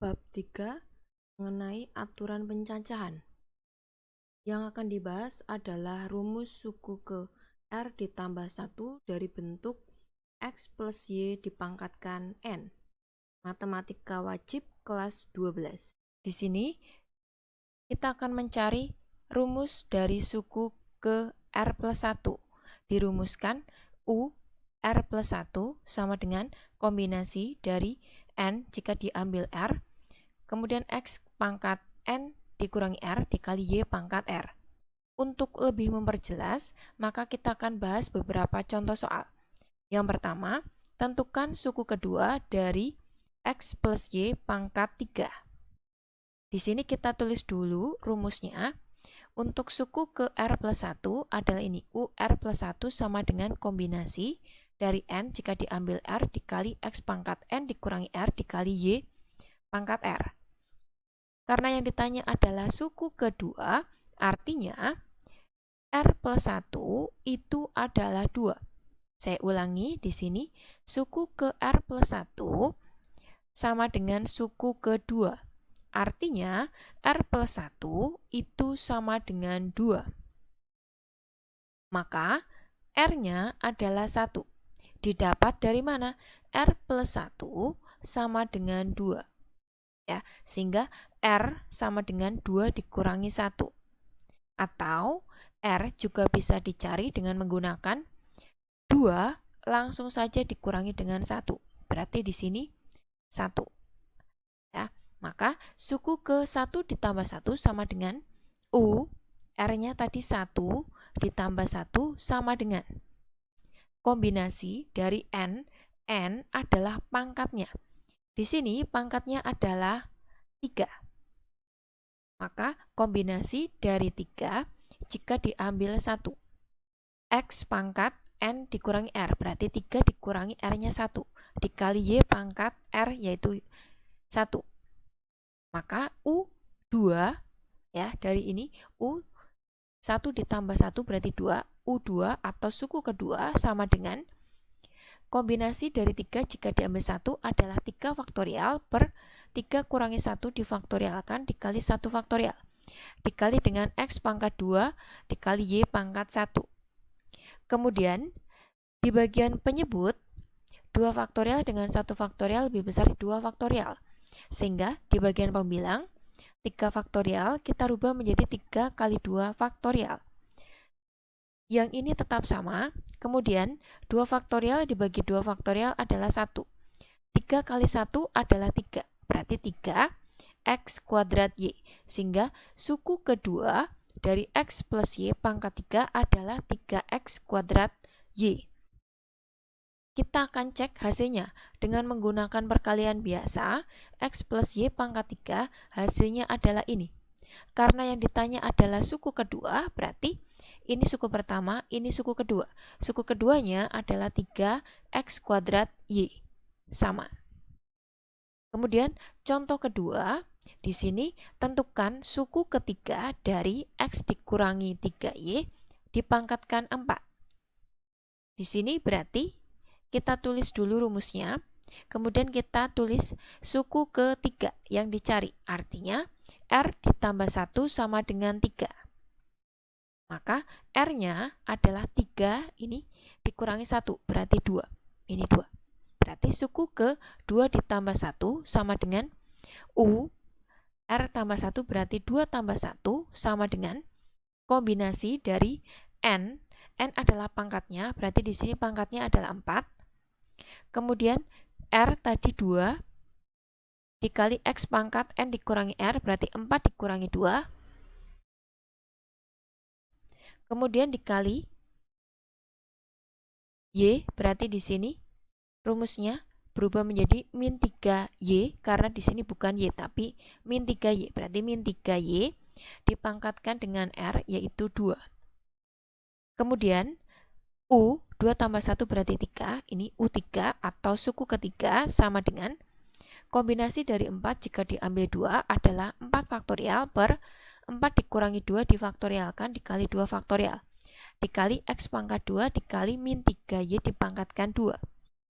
Bab 3 mengenai aturan pencacahan. Yang akan dibahas adalah rumus suku ke R ditambah 1 dari bentuk X plus Y dipangkatkan N. Matematika wajib kelas 12. Di sini kita akan mencari rumus dari suku ke R plus 1. Dirumuskan U R plus 1 sama dengan kombinasi dari N jika diambil R, kemudian X pangkat N dikurangi R dikali Y pangkat R. Untuk lebih memperjelas, maka kita akan bahas beberapa contoh soal. Yang pertama, tentukan suku kedua dari X plus Y pangkat 3. Di sini kita tulis dulu rumusnya. Untuk suku ke R plus 1 adalah ini, U R plus 1 sama dengan kombinasi dari N jika diambil R dikali X pangkat N dikurangi R dikali Y pangkat R. Karena yang ditanya adalah suku kedua, artinya R plus 1 itu adalah 2. Saya ulangi di sini, suku ke R plus 1 sama dengan suku kedua. Artinya R plus 1 itu sama dengan 2. Maka R-nya adalah 1. Didapat dari mana? R plus 1 sama dengan 2. Ya, sehingga R sama dengan 2 dikurangi 1. Atau R juga bisa dicari dengan menggunakan 2 langsung saja dikurangi dengan 1. Berarti di sini 1. Ya, maka suku ke 1 ditambah 1 sama dengan U, R-nya tadi 1 ditambah 1 sama dengan kombinasi dari N adalah pangkatnya. Di sini pangkatnya adalah 3. Maka kombinasi dari 3 jika diambil 1. X pangkat N dikurangi R, berarti 3 dikurangi R-nya 1. Dikali Y pangkat R, yaitu 1. Maka U2, ya dari ini, U1 ditambah 1 berarti 2. U2 atau suku kedua sama dengan kombinasi dari 3 jika diambil 1 adalah 3 faktorial per 3 kurangi 1 difaktorialkan dikali 1 faktorial. Dikali dengan X pangkat 2 dikali Y pangkat 1. Kemudian di bagian penyebut 2 faktorial dengan 1 faktorial lebih besar 2 faktorial. Sehingga di bagian pembilang 3 faktorial kita rubah menjadi 3 kali 2 faktorial. Yang ini tetap sama. Kemudian 2 faktorial dibagi 2 faktorial adalah 1. 3 kali 1 adalah 3. Berarti 3 X kuadrat Y. Sehingga suku kedua dari X plus Y pangkat 3 adalah 3X kuadrat Y. Kita akan cek hasilnya dengan menggunakan perkalian biasa. X plus Y pangkat 3 hasilnya adalah ini. Karena yang ditanya adalah suku kedua, berarti ini suku pertama, ini suku kedua. Suku keduanya adalah 3X kuadrat Y. Sama. Kemudian contoh kedua, di sini tentukan suku ketiga dari X dikurangi 3Y dipangkatkan 4. Di sini berarti kita tulis dulu rumusnya, kemudian kita tulis suku ketiga yang dicari. Artinya R ditambah 1 sama dengan 3. Maka R-nya adalah 3 ini dikurangi 1, berarti 2. Ini 2. Berarti suku ke 2 ditambah 1 sama dengan U, R tambah 1 berarti 2 tambah 1 sama dengan kombinasi dari N adalah pangkatnya, berarti di sini pangkatnya adalah 4. Kemudian R tadi 2 dikali X pangkat N dikurangi R, berarti 4 dikurangi 2. Kemudian dikali Y, berarti di sini rumusnya berubah menjadi min 3Y, karena di sini bukan Y tapi min 3Y, berarti min 3Y dipangkatkan dengan R, yaitu 2. Kemudian U, 2 tambah 1 berarti 3, ini U3 atau suku ketiga sama dengan kombinasi dari 4 jika diambil 2 adalah 4 faktorial per 4 dikurangi 2 difaktorialkan dikali 2 faktorial. Dikali X pangkat 2 dikali min 3Y dipangkatkan 2.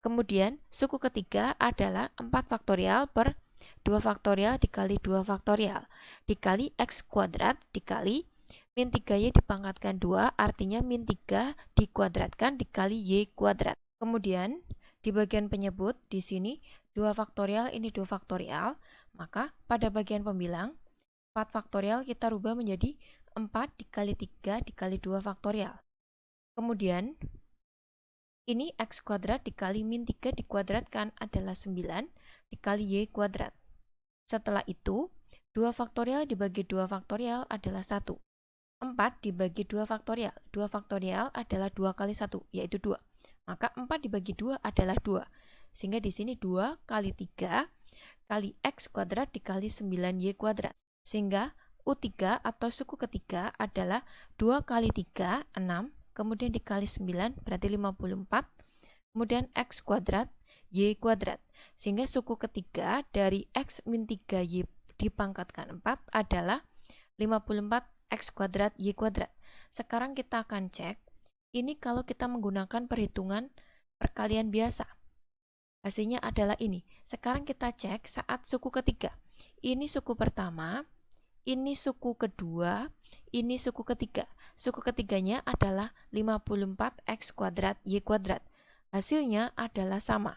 Kemudian suku ketiga adalah 4 faktorial per 2 faktorial dikali 2 faktorial, dikali X kuadrat dikali min 3Y dipangkatkan 2, artinya min 3 dikuadratkan dikali Y kuadrat. Kemudian, di bagian penyebut, di sini 2 faktorial, ini 2 faktorial, maka pada bagian pembilang, 4 faktorial kita rubah menjadi 4 dikali 3 dikali 2 faktorial. Kemudian, ini X kuadrat dikali min 3 dikuadratkan adalah 9 dikali Y kuadrat. Setelah itu, 2 faktorial dibagi 2 faktorial adalah 1. 4 dibagi 2 faktorial. 2 faktorial adalah 2 kali 1, yaitu 2. Maka 4 dibagi 2 adalah 2. Sehingga di sini 2 kali 3 kali X kuadrat dikali 9Y kuadrat. Sehingga U3 atau suku ketiga adalah 2 kali 3, 6, kemudian dikali 9 berarti 54, kemudian X kuadrat, Y kuadrat. Sehingga suku ketiga dari X min 3Y dipangkatkan 4 adalah 54 X kuadrat Y kuadrat. Sekarang kita akan cek, ini kalau kita menggunakan perhitungan perkalian biasa. Hasilnya adalah ini. Sekarang kita cek saat suku ketiga. Ini suku pertama, ini suku kedua, ini suku ketiga. Suku ketiganya adalah 54 X kuadrat Y kuadrat. Hasilnya adalah sama.